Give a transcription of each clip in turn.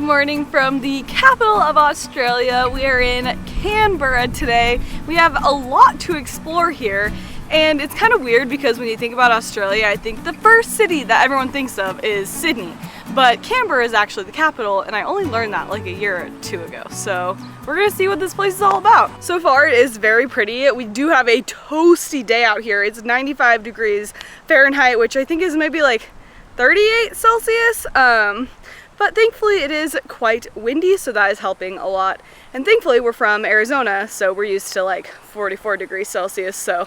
morning from the capital of Australia. We are in Canberra today. We have a lot to explore here, and it's kind of weird because when you think about Australia, I think the first city that everyone thinks of is Sydney, but Canberra is actually the capital, and I only learned that like a year or two ago. So we're gonna see what this place is all about. So far it is very pretty. We do have a toasty day out here. It's 95 degrees Fahrenheit, which I think is maybe like 38 Celsius. But thankfully it is quite windy, so that is helping a lot. And thankfully we're from Arizona, so we're used to like 44 degrees Celsius, so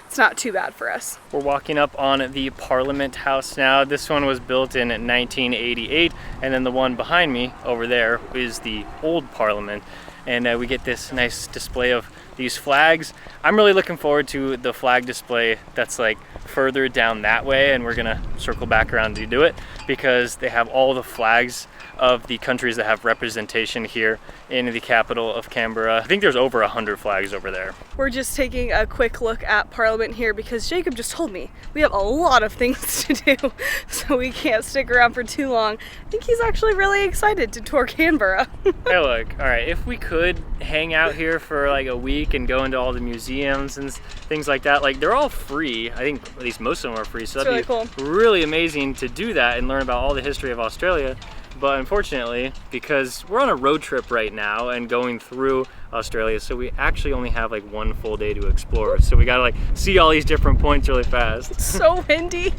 it's not too bad for us. We're walking up on the Parliament House now. This one was built in 1988, and then the one behind me over there is the old Parliament. And we get this nice display of these flags. I'm really looking forward to the flag display that's like further down that way, and we're gonna circle back around to do it because they have all the flags of the countries that have representation here in the capital of Canberra. I think there's over 100 flags over there. We're just taking a quick look at Parliament here because Jacob just told me we have a lot of things to do, so we can't stick around for too long. I think he's actually really excited to tour Canberra. Hey look, all right, if we could hang out here for like a week and go into all the museums and things like that, like they're all free. I think at least most of them are free, so that'd really be cool. Really amazing to do that and learn about all the history of Australia. But unfortunately, because we're on a road trip right now and going through Australia, so we actually only have like one full day to explore. So we gotta like see all these different points really fast. It's so windy.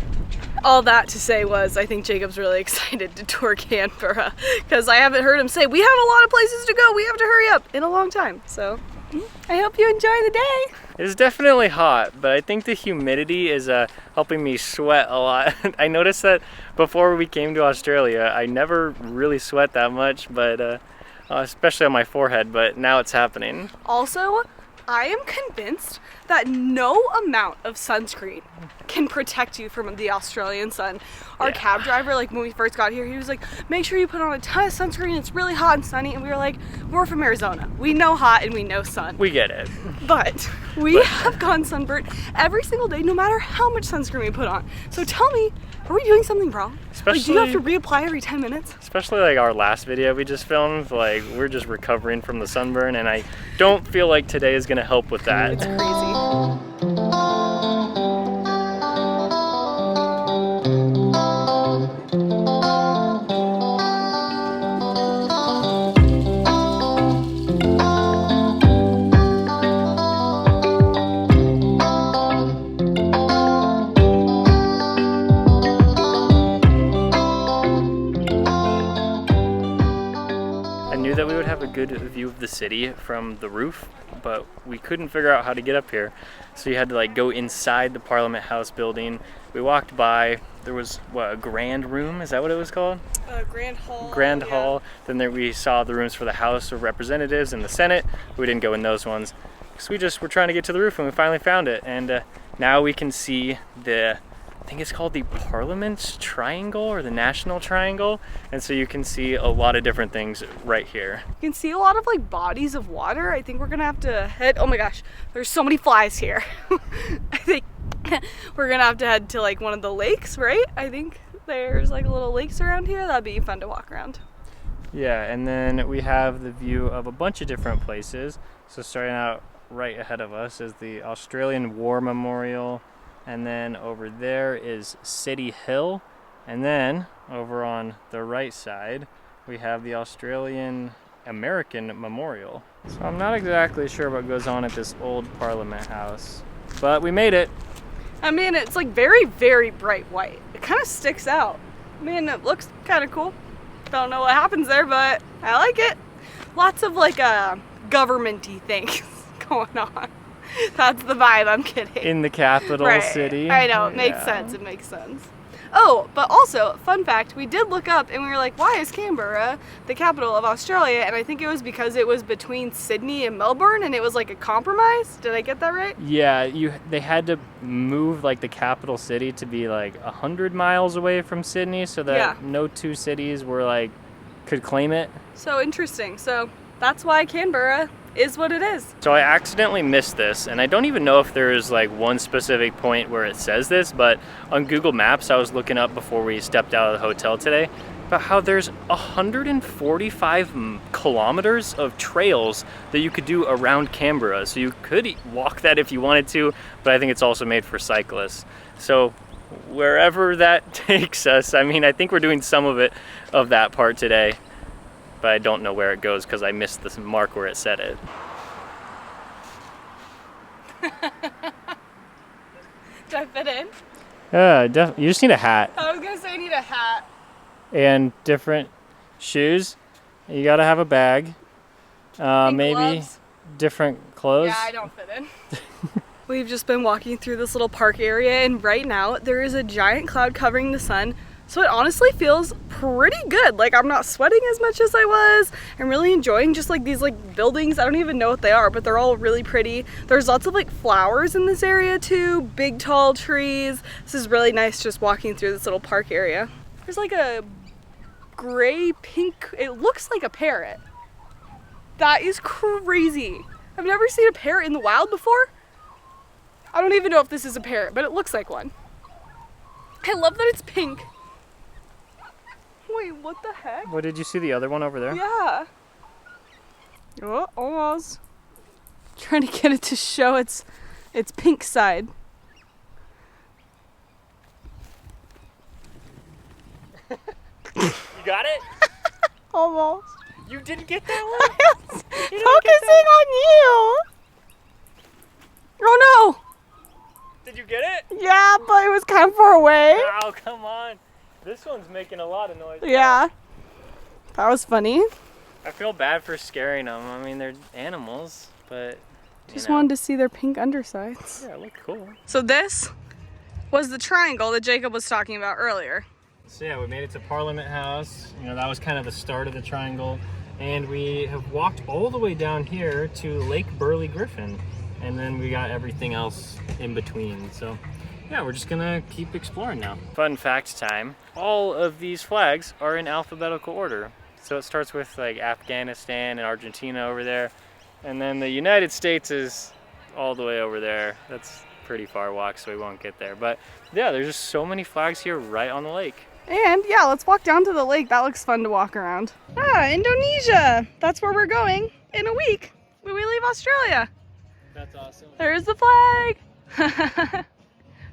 All that to say was, I think Jacob's really excited to tour Canberra because I haven't heard him say, we have a lot of places to go, we have to hurry up, in a long time. So I hope you enjoy the day. It's definitely hot, but I think the humidity is helping me sweat a lot. I noticed that before we came to Australia, I never really sweat that much, but especially on my forehead, but now it's happening. Also, I am convinced that no amount of sunscreen can protect you from the Australian sun. Our cab driver, like when we first got here, he was like, make sure you put on a ton of sunscreen, it's really hot and sunny. And we were like, we're from Arizona. We know hot and we know sun. We get it. But we have gone sunburnt every single day, no matter how much sunscreen we put on. So tell me, are we doing something wrong? Like, do you have to reapply every 10 minutes? Especially like our last video we just filmed, like we're just recovering from the sunburn, and I don't feel like today is gonna help with that. It's crazy. That we would have a good view of the city from the roof, but we couldn't figure out how to get up here, so you had to like go inside the Parliament House building. We walked by, there was what, a grand room, is that what it was called? Grand hall. Grand hall. Then there we saw the rooms for the House of Representatives and the Senate. We didn't go in those ones because we just were trying to get to the roof, and we finally found it. And now we can see I think it's called the Parliament's Triangle or the National Triangle, and so you can see a lot of different things right here. You can see a lot of like bodies of water. I think we're gonna have to head, oh my gosh, there's so many flies here. I think we're gonna have to head to like one of the lakes, right? I think there's like little lakes around here. That'd be fun to walk around. Yeah, and then we have the view of a bunch of different places. So starting out right ahead of us is the Australian War Memorial. And then over there is City Hill. And then over on the right side, we have the Australian American Memorial. So I'm not exactly sure what goes on at this old Parliament House, but we made it. I mean, it's like very, very bright white. It kind of sticks out. I mean, it looks kind of cool. Don't know what happens there, but I like it. Lots of like government-y things going on. That's the vibe I'm getting. In the capital city. I know, it makes sense, it makes sense. Oh, but also, fun fact, we did look up and we were like, why is Canberra the capital of Australia? And I think it was because it was between Sydney and Melbourne and it was like a compromise. Did I get that right? Yeah, they had to move like the capital city to be like 100 miles away from Sydney so that no two cities were like, could claim it. So interesting. So that's why Canberra is what it is. So I accidentally missed this, and I don't even know if there's like one specific point where it says this, but on Google Maps I was looking up before we stepped out of the hotel today, about how there's 145 kilometers of trails that you could do around Canberra. So you could walk that if you wanted to, but I think it's also made for cyclists. So wherever that takes us, I mean, I think we're doing some of that part today, but I don't know where it goes because I missed the mark where it said it. Do I fit in? You just need a hat. I was gonna say I need a hat. And different shoes. You gotta have a bag. Maybe gloves. different clothes. Yeah, I don't fit in. We've just been walking through this little park area, and right now there is a giant cloud covering the sun. So it honestly feels pretty good. Like, I'm not sweating as much as I was. I'm really enjoying just like these like buildings. I don't even know what they are, but they're all really pretty. There's lots of like flowers in this area too, big tall trees. This is really nice just walking through this little park area. There's like a gray pink, it looks like a parrot. That is crazy. I've never seen a parrot in the wild before. I don't even know if this is a parrot, but it looks like one. I love that it's pink. Wait, what the heck? What, did you see the other one over there? Yeah. Oh, almost. Trying to get it to show its pink side. You got it? Almost. You didn't get that one? Focusing on you. Oh no. Did you get it? Yeah, but it was kind of far away. Oh, come on. This one's making a lot of noise. Yeah. That was funny. I feel bad for scaring them. I mean, they're animals, but Just wanted to see their pink undersides. Yeah, it looked cool. So this was the triangle that Jacob was talking about earlier. So yeah, we made it to Parliament House. You know, that was kind of the start of the triangle. And we have walked all the way down here to Lake Burley Griffin. And then we got everything else in between. So yeah, we're just gonna keep exploring now. Fun fact time. All of these flags are in alphabetical order. So it starts with like Afghanistan and Argentina over there. And then the United States is all the way over there. That's a pretty far walk, so we won't get there. But yeah, there's just so many flags here right on the lake. And yeah, let's walk down to the lake. That looks fun to walk around. Ah, Indonesia. That's where we're going in a week when we leave Australia. That's awesome. There's the flag.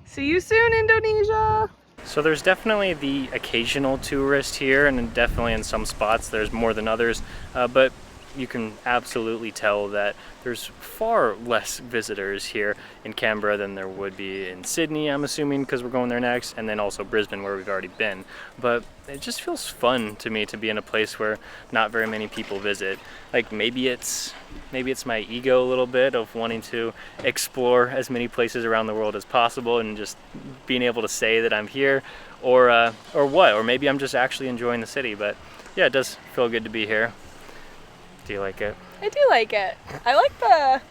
See you soon, Indonesia. So there's definitely the occasional tourist here, and definitely in some spots there's more than others, but you can absolutely tell that there's far less visitors here in Canberra than there would be in Sydney, I'm assuming, because we're going there next, and then also Brisbane, where we've already been. But it just feels fun to me to be in a place where not very many people visit. Like maybe it's my ego a little bit of wanting to explore as many places around the world as possible and just being able to say that I'm here, or what, or maybe I'm just actually enjoying the city. But yeah, it does feel good to be here. Do you like it? I do like it. I like that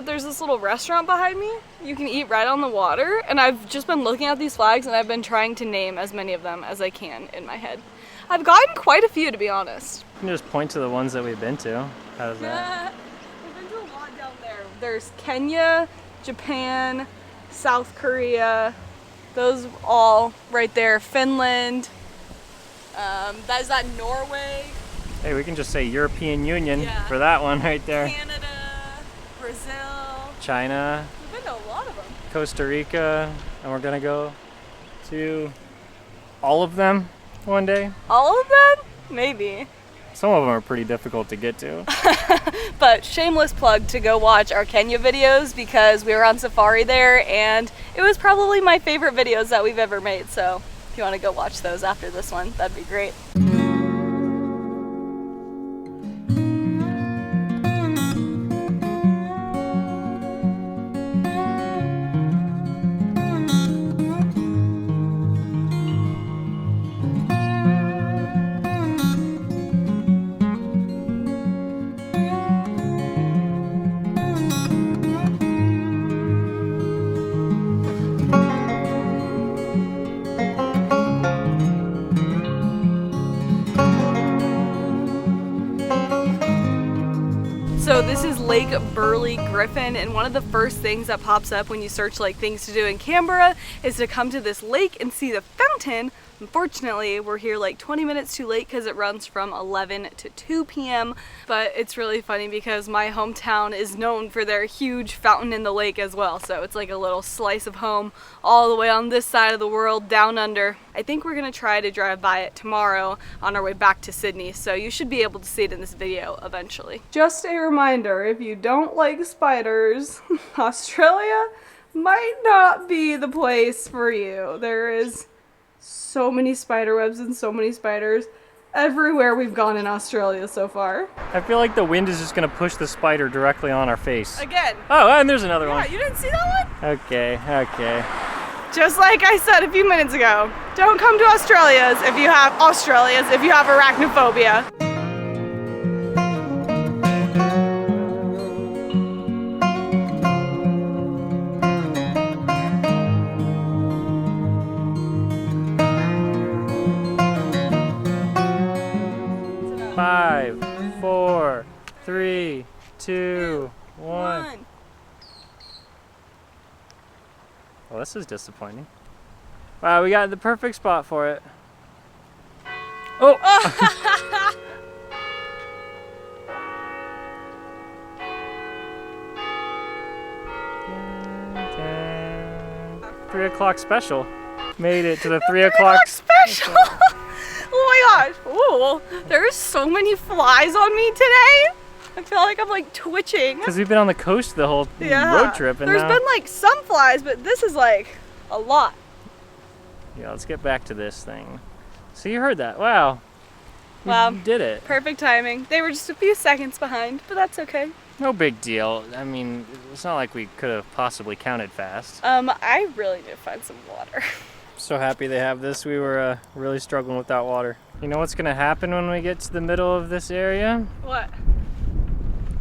there's this little restaurant behind me. You can eat right on the water, and I've just been looking at these flags and I've been trying to name as many of them as I can in my head. I've gotten quite a few, to be honest. You can just point to the ones that we've been to. How's that? We've been to a lot down there. There's Kenya, Japan, South Korea, those all right there. Finland, is that Norway? Hey, we can just say European Union Yeah. for that one right there. Canada, Brazil. China, We've been to a lot of them. Costa Rica, and we're gonna go to all of them one day. All of them? Maybe. Some of them are pretty difficult to get to. But shameless plug to go watch our Kenya videos, because we were on safari there and it was probably my favorite videos that we've ever made. So if you want to go watch those after this one, that'd be great. So this is Lake Burley Griffin, and one of the first things that pops up when you search like things to do in Canberra is to come to this lake and see the fountain Unfortunately, we're here like 20 minutes too late because it runs from 11 to 2 p.m. But it's really funny because my hometown is known for their huge fountain in the lake as well. So it's like a little slice of home all the way on this side of the world, down under. I think we're gonna try to drive by it tomorrow on our way back to Sydney. So you should be able to see it in this video eventually. Just a reminder, if you don't like spiders, Australia might not be the place for you. There is so many spider webs and so many spiders everywhere we've gone in Australia so far. I feel like the wind is just gonna push the spider directly on our face. Again. Oh, and there's another one. Yeah, you didn't see that one? Okay. Just like I said a few minutes ago, don't come to Australia's if you have arachnophobia. 5, 4, 3, 2, 1. Well, this is disappointing. Wow, we got the perfect spot for it. Oh! 3 o'clock special. Made it to the 3 o'clock special. Oh my gosh. Ooh, there's so many flies on me today. I feel like I'm like twitching. Because we've been on the coast the whole road trip. And there's been like some flies, but this is like a lot. Yeah, let's get back to this thing. So you heard that. Wow. Wow. You did it. Perfect timing. They were just a few seconds behind, but that's okay. No big deal. I mean, it's not like we could have possibly counted fast. I really did find some water. So happy they have this. We were really struggling with that water. You know what's gonna happen when we get to the middle of this area? What?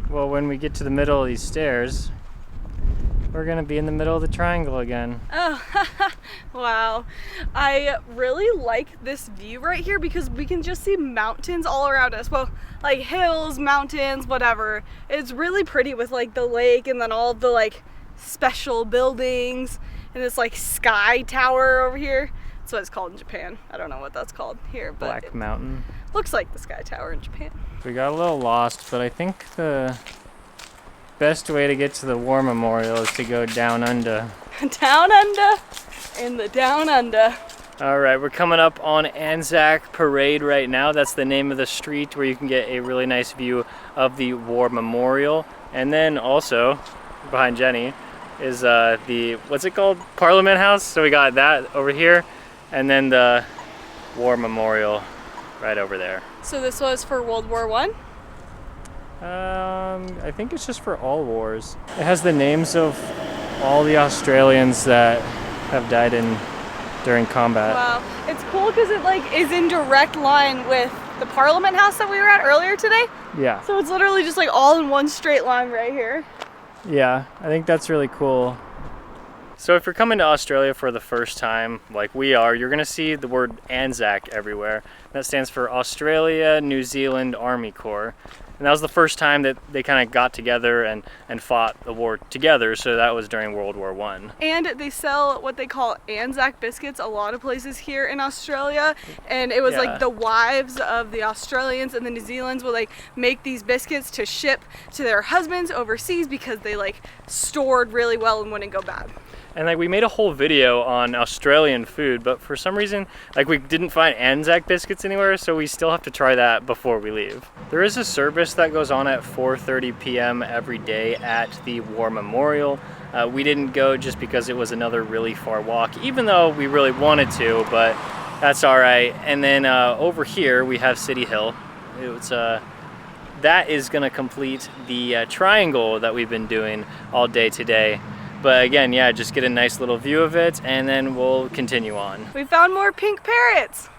Well, when we get to the middle of these stairs, we're gonna be in the middle of the triangle again. Oh, wow. I really like this view right here because we can just see mountains all around us. Well, like hills, mountains, whatever. It's really pretty with like the lake and then all of the like special buildings and this like sky tower over here. That's what it's called in Japan. I don't know what that's called here, but Black Mountain. Looks like the sky tower in Japan. We got a little lost, but I think the best way to get to the War Memorial is to go down under. Down under, in the down under. All right, we're coming up on Anzac Parade right now. That's the name of the street where you can get a really nice view of the War Memorial. And then also, behind Jenny, is the, what's it called? Parliament House. So we got that over here, and then the War Memorial right over there. So this was for World War I? I think it's just for all wars. It has the names of all the Australians that have died during combat. Wow, it's cool because it like is in direct line with the Parliament House that we were at earlier today. Yeah. So it's literally just like all in one straight line right here. Yeah, I think that's really cool. So if you're coming to Australia for the first time, like we are, you're gonna see the word ANZAC everywhere. That stands for Australia New Zealand Army Corps. And that was the first time that they kind of got together and fought the war together, so that was during World War I. And they sell what they call Anzac biscuits a lot of places here in Australia, and it was like the wives of the Australians and the New Zealanders will like make these biscuits to ship to their husbands overseas because they like stored really well and wouldn't go bad. And like we made a whole video on Australian food, but for some reason like we didn't find Anzac biscuits anywhere, so we still have to try that before we leave. There is a service that goes on at 4:30 p.m. every day at the War Memorial. We didn't go just because it was another really far walk, even though we really wanted to, but that's all right. And then over here we have City Hill. It's that is gonna complete the triangle that we've been doing all day today. But again, yeah, just get a nice little view of it and then we'll continue on. We found more pink parrots.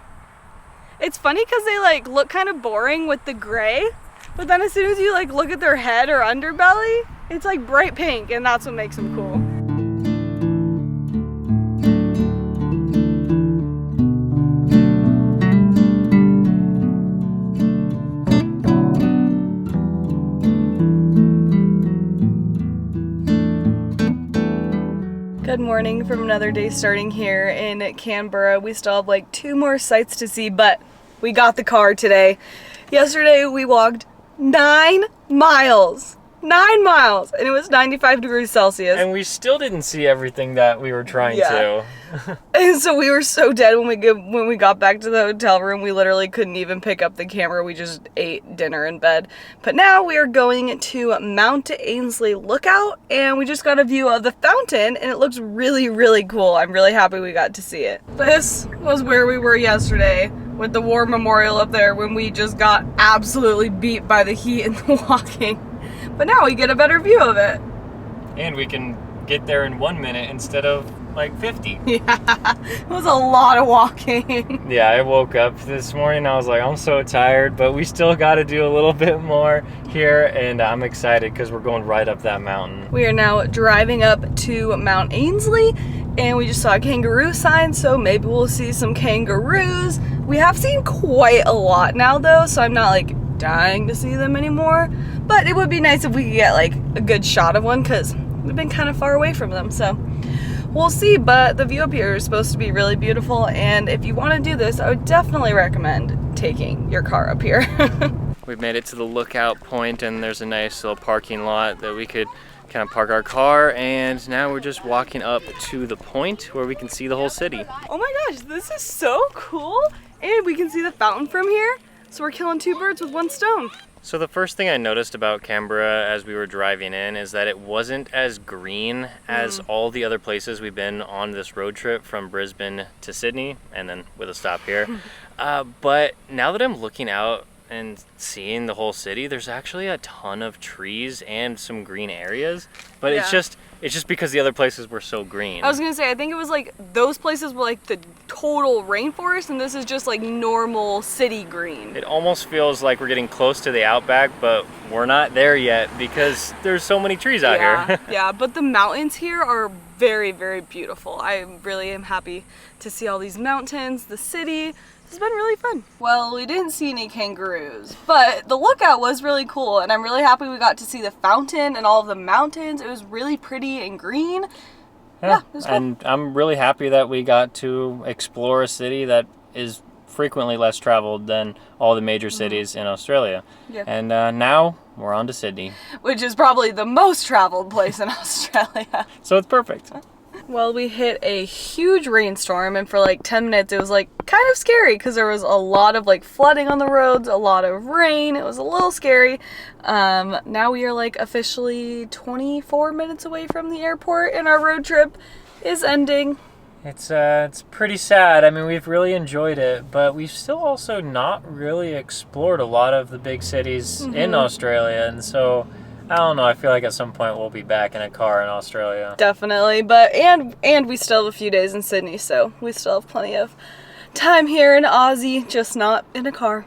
It's funny because they like look kind of boring with the gray, but then as soon as you like look at their head or underbelly, it's like bright pink, and that's what makes them cool. Good morning from another day starting here in Canberra. We still have like 2 more sites to see, but we got the car today. Yesterday we walked 9 miles. 9 miles, and it was 95 degrees Celsius. And we still didn't see everything that we were trying to. And so we were so dead when we got back to the hotel room. We literally couldn't even pick up the camera. We just ate dinner in bed. But now we are going to Mount Ainslie Lookout, and we just got a view of the fountain, and it looks really, really cool. I'm really happy we got to see it. This was where we were yesterday with the war memorial up there when we just got absolutely beat by the heat and the walking. But now we get a better view of it. And we can get there in 1 minute instead of like 50. Yeah, it was a lot of walking. Yeah, I woke up this morning, I was like, I'm so tired, but we still got to do a little bit more here, and I'm excited because we're going right up that mountain. We are now driving up to Mount Ainslie, and we just saw a kangaroo sign, so maybe we'll see some kangaroos. We have seen quite a lot now though, so I'm not like dying to see them anymore, but it would be nice if we could get like a good shot of one because we've been kind of far away from them, so we'll see. But the view up here is supposed to be really beautiful, and if you want to do this, I would definitely recommend taking your car up here. We've made it to the lookout point, and there's a nice little parking lot that we could kind of park our car, and now we're just walking up to the point where we can see the whole city. Oh my gosh, this is so cool, and we can see the fountain from here. So we're killing 2 birds with 1 stone. So the first thing I noticed about Canberra as we were driving in is that it wasn't as green as all the other places we've been on this road trip from Brisbane to Sydney, and then with a stop here. But now that I'm looking out and seeing the whole city, there's actually a ton of trees and some green areas, but it's just because the other places were so green. I was gonna say, I think it was like those places were like the total rainforest, and this is just like normal city green. It almost feels like we're getting close to the outback, but we're not there yet because there's so many trees out here. Yeah, but the mountains here are very, very beautiful. I really am happy to see all these mountains, the city. It's been really fun. Well, we didn't see any kangaroos, but the lookout was really cool, and I'm really happy we got to see the fountain and all of the mountains. It was really pretty and green. Yeah, it was cool. And I'm really happy that we got to explore a city that is frequently less traveled than all the major cities in Australia. Yeah. And now we're on to Sydney. Which is probably the most traveled place in Australia. So it's perfect. Well, we hit a huge rainstorm, and for like 10 minutes it was like kind of scary because there was a lot of like flooding on the roads, a lot of rain. It was a little scary. Now we are like officially 24 minutes away from the airport, and our road trip is ending. It's pretty sad. I mean, we've really enjoyed it, but we've still also not really explored a lot of the big cities in Australia, and so I don't know, I feel like at some point we'll be back in a car in Australia. Definitely, but and we still have a few days in Sydney, so we still have plenty of time here in Aussie, just not in a car.